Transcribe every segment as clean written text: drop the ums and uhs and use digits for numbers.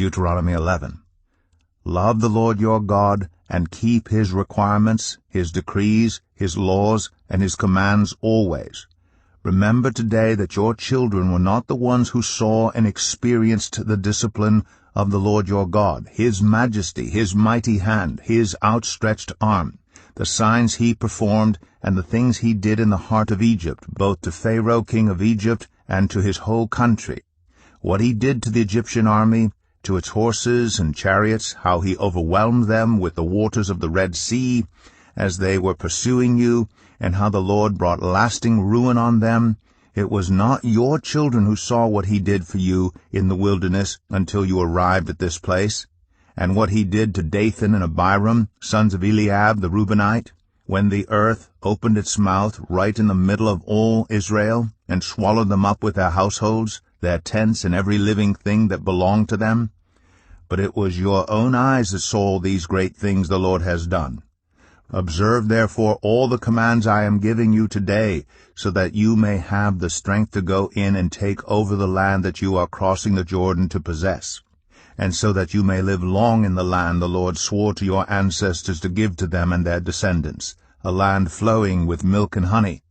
Deuteronomy 11. Love the Lord your God, and keep his requirements, his decrees, his laws, and his commands always. Remember today that your children were not the ones who saw and experienced the discipline of the Lord your God, his majesty, his mighty hand, his outstretched arm, the signs he performed, and the things he did in the heart of Egypt, both to Pharaoh king of Egypt and to his whole country. What he did to the Egyptian army, to its horses and chariots, how he overwhelmed them with the waters of the Red Sea as they were pursuing you, and how the Lord brought lasting ruin on them. It was not your children who saw what he did for you in the wilderness until you arrived at this place, and what he did to Dathan and Abiram, sons of Eliab the Reubenite, when the earth opened its mouth right in the middle of all Israel, and swallowed them up with their households, their tents, and every living thing that belonged to them. But it was your own eyes that saw these great things the Lord has done. Observe therefore all the commands I am giving you today, so that you may have the strength to go in and take over the land that you are crossing the Jordan to possess, and so that you may live long in the land the Lord swore to your ancestors to give to them and their descendants, a land flowing with milk and honey.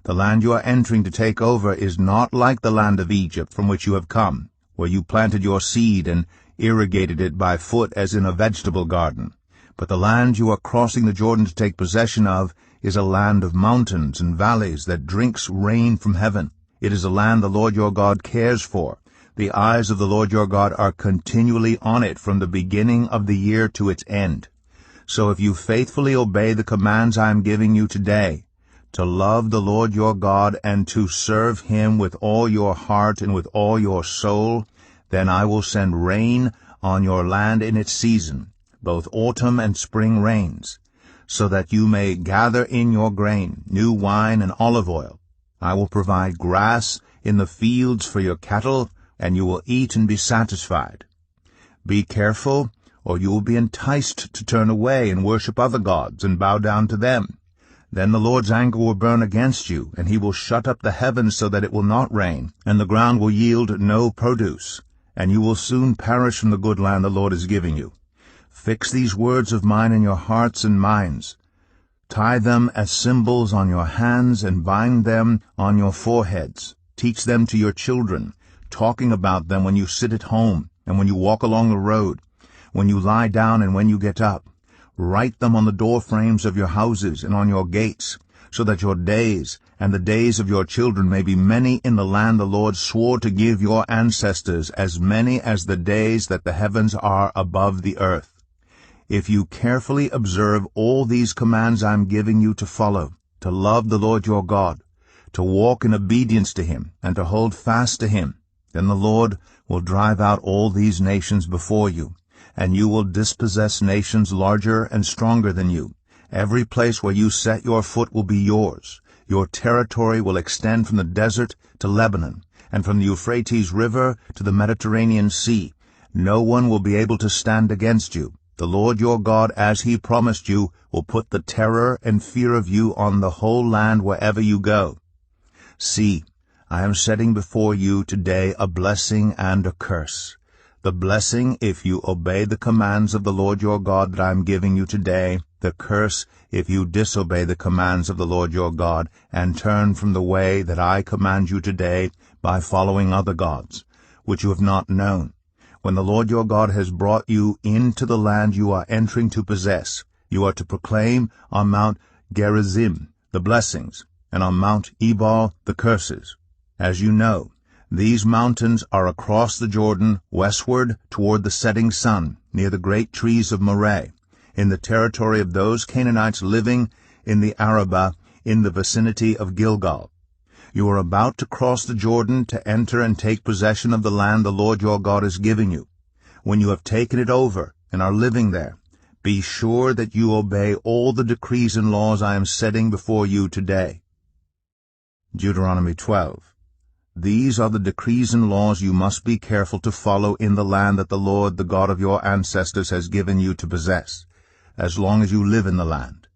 The land you are entering to take over is not like the land of Egypt from which you have come, where you planted your seed and irrigated it by foot as in a vegetable garden. But the land you are crossing the Jordan to take possession of is a land of mountains and valleys that drinks rain from heaven. It is a land the Lord your God cares for. The eyes of the Lord your God are continually on it from the beginning of the year to its end. So if you faithfully obey the commands I am giving you today, to love the Lord your God and to serve him with all your heart and with all your soul, then I will send rain on your land in its season, both autumn and spring rains, so that you may gather in your grain, new wine and olive oil. I will provide grass in the fields for your cattle, and you will eat and be satisfied. Be careful, or you will be enticed to turn away and worship other gods and bow down to them. Then the Lord's anger will burn against you, and he will shut up the heavens so that it will not rain, and the ground will yield no produce, and you will soon perish from the good land the Lord is giving you. Fix these words of mine in your hearts and minds. Tie them as symbols on your hands and bind them on your foreheads. Teach them to your children, talking about them when you sit at home and when you walk along the road, when you lie down and when you get up. Write them on the doorframes of your houses and on your gates, so that your days and the days of your children may be many in the land the Lord swore to give your ancestors, as many as the days that the heavens are above the earth. If you carefully observe all these commands I am giving you to follow, to love the Lord your God, to walk in obedience to him, and to hold fast to him, then the Lord will drive out all these nations before you, and you will dispossess nations larger and stronger than you. Every place where you set your foot will be yours. Your territory will extend from the desert to Lebanon, and from the Euphrates River to the Mediterranean Sea. No one will be able to stand against you. The Lord your God, as he promised you, will put the terror and fear of you on the whole land wherever you go. See, I am setting before you today a blessing and a curse. The blessing if you obey the commands of the Lord your God that I am giving you today, the curse if you disobey the commands of the Lord your God and turn from the way that I command you today by following other gods, which you have not known. When the Lord your God has brought you into the land you are entering to possess, you are to proclaim on Mount Gerizim the blessings, and on Mount Ebal the curses. As you know, these mountains are across the Jordan, westward toward the setting sun, near the great trees of Moreh, in the territory of those Canaanites living in the Arabah, in the vicinity of Gilgal. You are about to cross the Jordan to enter and take possession of the land the Lord your God is giving you. When you have taken it over and are living there, be sure that you obey all the decrees and laws I am setting before you today. Deuteronomy 12. These are the decrees and laws you must be careful to follow in the land that the Lord, the God of your ancestors, has given you to possess, as long as you live in the land.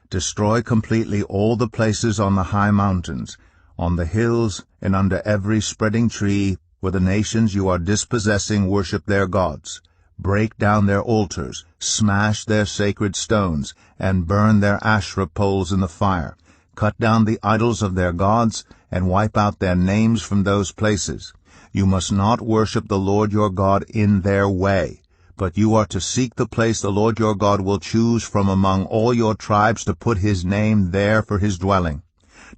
Destroy completely all the places on the high mountains, on the hills, and under every spreading tree, where the nations you are dispossessing worship their gods, break down their altars, smash their sacred stones, and burn their Asherah poles in the fire, cut down the idols of their gods, and wipe out their names from those places. You must not worship the Lord your God in their way, but you are to seek the place the Lord your God will choose from among all your tribes to put his name there for his dwelling.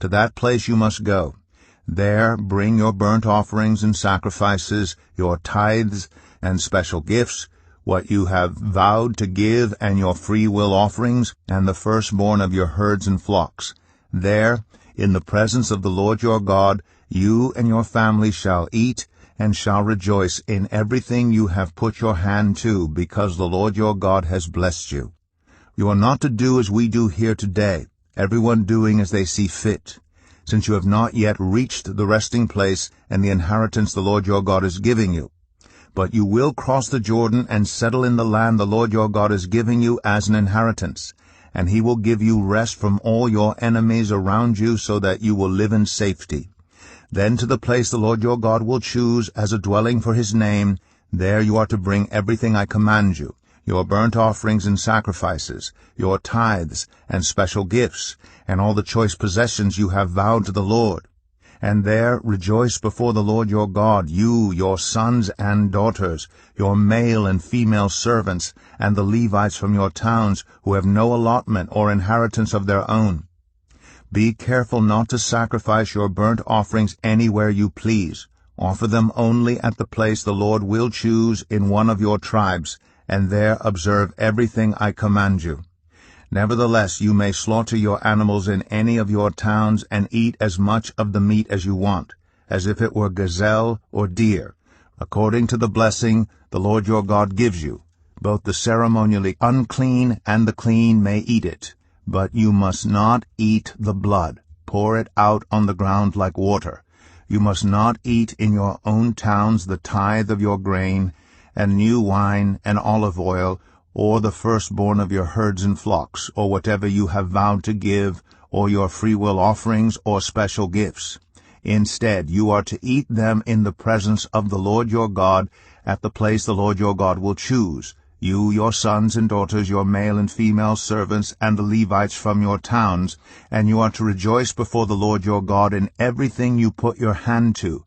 To that place you must go. There bring your burnt offerings and sacrifices, your tithes and special gifts, what you have vowed to give, and your free will offerings, and the firstborn of your herds and flocks. There, in the presence of the Lord your God, you and your family shall eat, and shall rejoice in everything you have put your hand to, because the Lord your God has blessed you. You are not to do as we do here today, everyone doing as they see fit, since you have not yet reached the resting place and the inheritance the Lord your God is giving you. But you will cross the Jordan and settle in the land the Lord your God is giving you as an inheritance, and he will give you rest from all your enemies around you, so that you will live in safety. Then to the place the Lord your God will choose as a dwelling for his name, there you are to bring everything I command you, your burnt offerings and sacrifices, your tithes and special gifts, and all the choice possessions you have vowed to the Lord. And there rejoice before the Lord your God, you, your sons and daughters, your male and female servants, and the Levites from your towns, who have no allotment or inheritance of their own. Be careful not to sacrifice your burnt offerings anywhere you please. Offer them only at the place the Lord will choose in one of your tribes, and there observe everything I command you. Nevertheless, you may slaughter your animals in any of your towns and eat as much of the meat as you want, as if it were gazelle or deer, according to the blessing the Lord your God gives you. Both the ceremonially unclean and the clean may eat it, but you must not eat the blood. Pour it out on the ground like water. You must not eat in your own towns the tithe of your grain, and new wine and olive oil, or the firstborn of your herds and flocks, or whatever you have vowed to give, or your freewill offerings or special gifts. Instead, you are to eat them in the presence of the Lord your God, at the place the Lord your God will choose, you, your sons and daughters, your male and female servants, and the Levites from your towns, and you are to rejoice before the Lord your God in everything you put your hand to.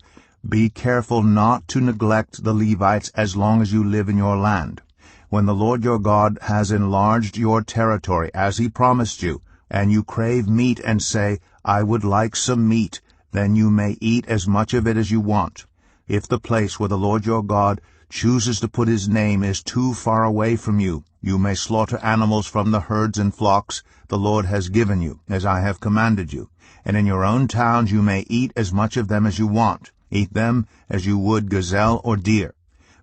Be careful not to neglect the Levites as long as you live in your land. When the Lord your God has enlarged your territory, as he promised you, and you crave meat and say, I would like some meat, then you may eat as much of it as you want. If the place where the Lord your God chooses to put his name is too far away from you, you may slaughter animals from the herds and flocks the Lord has given you, as I have commanded you. And in your own towns you may eat as much of them as you want. Eat them as you would gazelle or deer.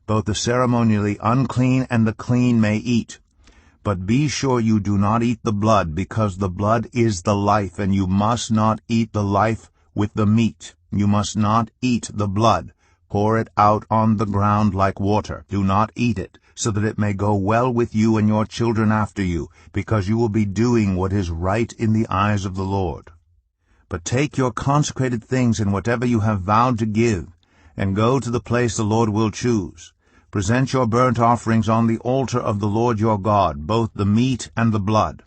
Both the ceremonially unclean and the clean may eat. But be sure you do not eat the blood, because the blood is the life, and you must not eat the life with the meat. You must not eat the blood. Pour it out on the ground like water. Do not eat it, so that it may go well with you and your children after you, because you will be doing what is right in the eyes of the Lord. But take your consecrated things and whatever you have vowed to give, and go to the place the Lord will choose. Present your burnt offerings on the altar of the Lord your God, both the meat and the blood.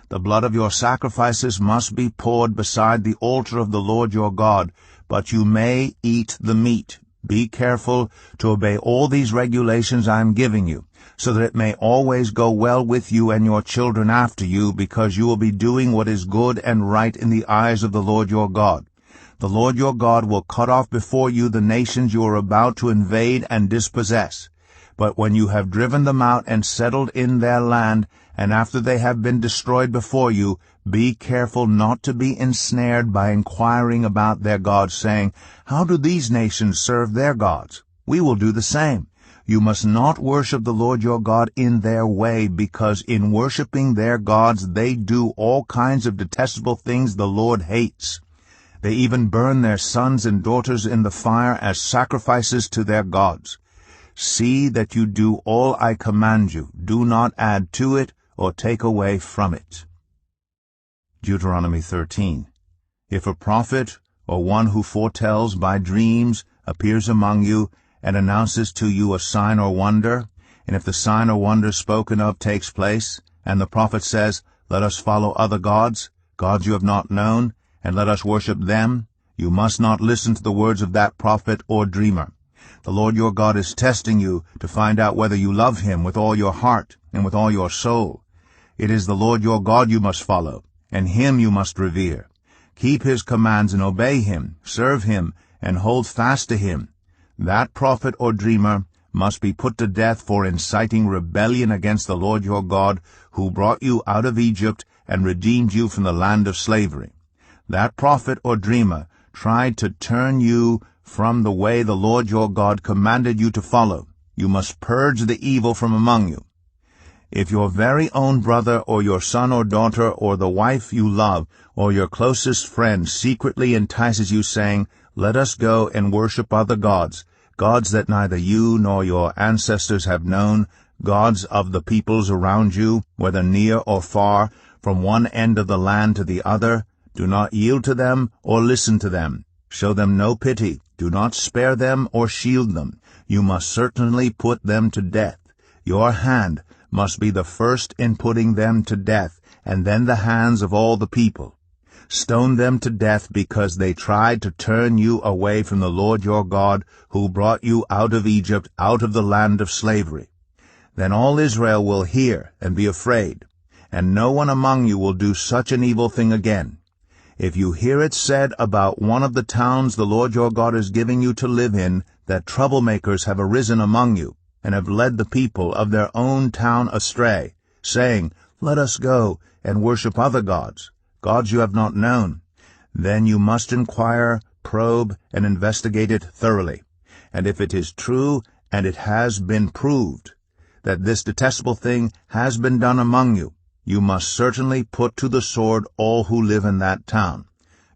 The blood of your sacrifices must be poured beside the altar of the Lord your God, but you may eat the meat. Be careful to obey all these regulations I am giving you, so that it may always go well with you and your children after you, because you will be doing what is good and right in the eyes of the Lord your God. The Lord your God will cut off before you the nations you are about to invade and dispossess. But when you have driven them out and settled in their land, and after they have been destroyed before you, be careful not to be ensnared by inquiring about their gods, saying, How do these nations serve their gods? We will do the same. You must not worship the Lord your God in their way, because in worshiping their gods they do all kinds of detestable things the Lord hates. They even burn their sons and daughters in the fire as sacrifices to their gods. See that you do all I command you. Do not add to it or take away from it. Deuteronomy 13. If a prophet or one who foretells by dreams appears among you and announces to you a sign or wonder, and if the sign or wonder spoken of takes place, and the prophet says, "Let us follow other gods, gods you have not known, and let us worship them," you must not listen to the words of that prophet or dreamer. The Lord your God is testing you to find out whether you love him with all your heart and with all your soul. It is the Lord your God you must follow, and him you must revere. Keep his commands and obey him, serve him, and hold fast to him. That prophet or dreamer must be put to death for inciting rebellion against the Lord your God, who brought you out of Egypt and redeemed you from the land of slavery. That prophet or dreamer tried to turn you from the way the Lord your God commanded you to follow. You must purge the evil from among you. If your very own brother or your son or daughter or the wife you love or your closest friend secretly entices you, saying, "Let us go and worship other gods, gods that neither you nor your ancestors have known, gods of the peoples around you, whether near or far, from one end of the land to the other," do not yield to them or listen to them. Show them no pity. Do not spare them or shield them. You must certainly put them to death. Your hand must be the first in putting them to death, and then the hands of all the people. Stone them to death because they tried to turn you away from the Lord your God, who brought you out of Egypt, out of the land of slavery. Then all Israel will hear and be afraid, and no one among you will do such an evil thing again. If you hear it said about one of the towns the Lord your God is giving you to live in, that troublemakers have arisen among you, and have led the people of their own town astray, saying, "Let us go and worship other gods, gods you have not known," then you must inquire, probe, and investigate it thoroughly. And if it is true, and it has been proved, that this detestable thing has been done among you, you must certainly put to the sword all who live in that town.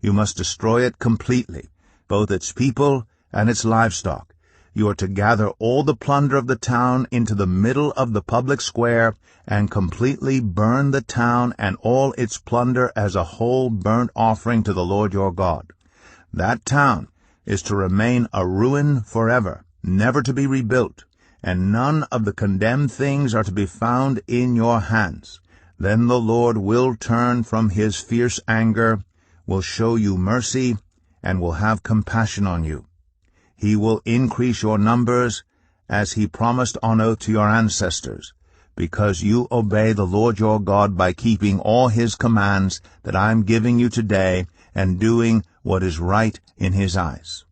You must destroy it completely, both its people and its livestock. You are to gather all the plunder of the town into the middle of the public square and completely burn the town and all its plunder as a whole burnt offering to the Lord your God. That town is to remain a ruin forever, never to be rebuilt, and none of the condemned things are to be found in your hands. Then the Lord will turn from his fierce anger, will show you mercy, and will have compassion on you. He will increase your numbers, as he promised on oath to your ancestors, because you obey the Lord your God by keeping all his commands that I am giving you today, and doing what is right in his eyes.